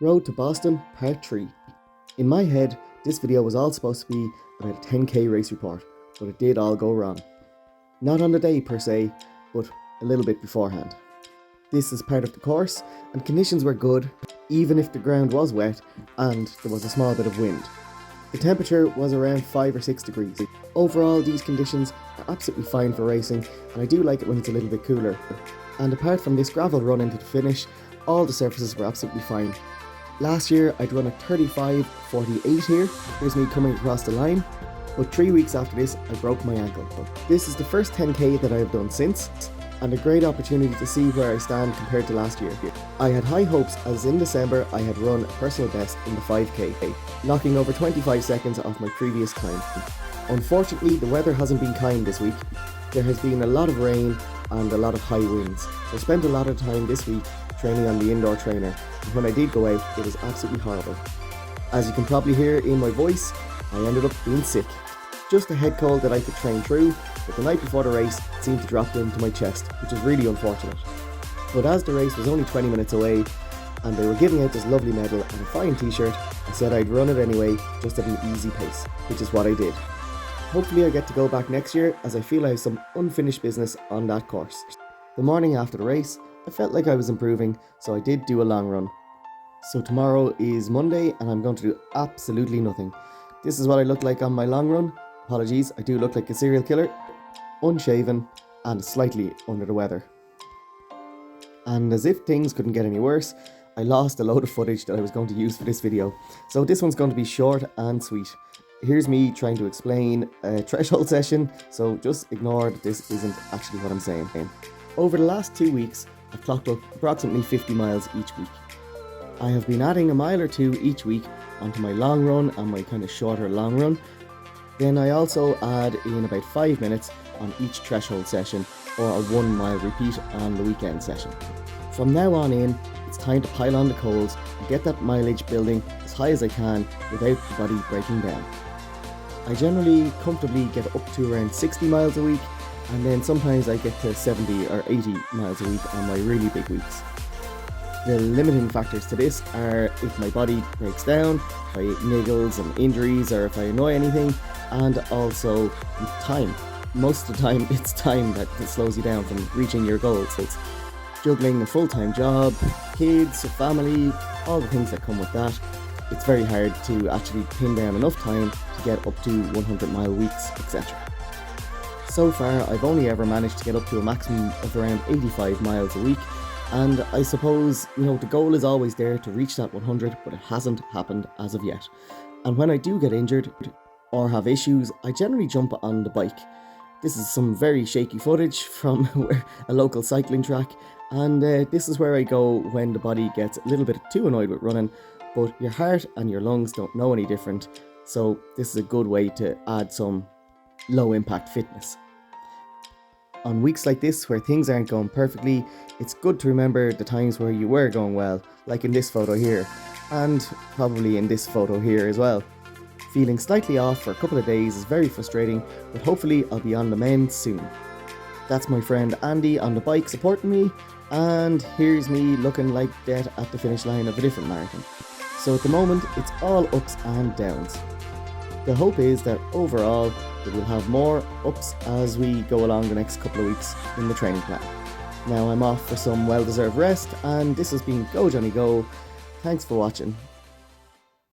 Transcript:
Road to Boston, Part 3. In my head, this video was all supposed to be about a 10k race report, but it did all go wrong. Not on the day per se, but a little bit beforehand. This is part of the course, and conditions were good, even if the ground was wet and there was a small bit of wind. The temperature was around 5 or 6 degrees. Overall, these conditions are absolutely fine for racing, and I do like it when it's a little bit cooler. And apart from this gravel run into the finish, all the surfaces were absolutely fine. Last year I'd run a 35.48 here, here's me coming across the line, but 3 weeks after this I broke my ankle. This is the first 10k that I have done since, and a great opportunity to see where I stand compared to last year. I had high hopes as in December I had run a personal best in the 5k, knocking over 25 seconds off my previous time. Unfortunately, the weather hasn't been kind this week. There has been a lot of rain and a lot of high winds, so I spent a lot of time this week training on the indoor trainer, and when I did go out it was absolutely horrible. As you can probably hear in my voice, I ended up being sick. Just a head cold that I could train through, but the night before the race it seemed to drop into my chest, which is really unfortunate. But as the race was only 20 minutes away and they were giving out this lovely medal and a fine t-shirt, I said I'd run it anyway, just at an easy pace, which is what I did. Hopefully I get to go back next year, as I feel I have some unfinished business on that course. The morning after the race, I felt like I was improving, so I did do a long run. So tomorrow is Monday and I'm going to do absolutely nothing. This is what I look like on my long run. Apologies, I do look like a serial killer. Unshaven and slightly under the weather. And as if things couldn't get any worse, I lost a load of footage that I was going to use for this video. So this one's going to be short and sweet. Here's me trying to explain a threshold session, so just ignore that this isn't actually what I'm saying. Over the last 2 weeks, I've clocked up approximately 50 miles each week. I have been adding a mile or two each week onto my long run and my kind of shorter long run. Then I also add in about 5 minutes on each threshold session, or a 1 mile repeat on the weekend session. From now on in, it's time to pile on the coals and get that mileage building as high as I can without the body breaking down. I generally comfortably get up to around 60 miles a week, and then sometimes I get to 70 or 80 miles a week on my really big weeks. The limiting factors to this are if my body breaks down, if I niggles and injuries, or if I annoy anything, and also time. Most of the time it's time that slows you down from reaching your goals. So it's juggling a full-time job, kids, family, all the things that come with that. It's very hard to actually pin down enough time to get up to 100-mile weeks, etc. So far, I've only ever managed to get up to a maximum of around 85 miles a week, and I suppose, the goal is always there to reach that 100, but it hasn't happened as of yet. And when I do get injured or have issues, I generally jump on the bike. This is some very shaky footage from a local cycling track, and this is where I go when the body gets a little bit too annoyed with running, but your heart and your lungs don't know any different, so this is a good way to add some low impact fitness. On weeks like this where things aren't going perfectly, it's good to remember the times where you were going well, like in this photo here, and probably in this photo here as well. Feeling slightly off for a couple of days is very frustrating, but hopefully I'll be on the mend soon. That's my friend Andy on the bike supporting me, and here's me looking like death at the finish line of a different marathon. So at the moment, it's all ups and downs. The hope is that overall, we will have more ups as we go along the next couple of weeks in the training plan. Now I'm off for some well-deserved rest, and this has been Go Johnny Go. Thanks for watching.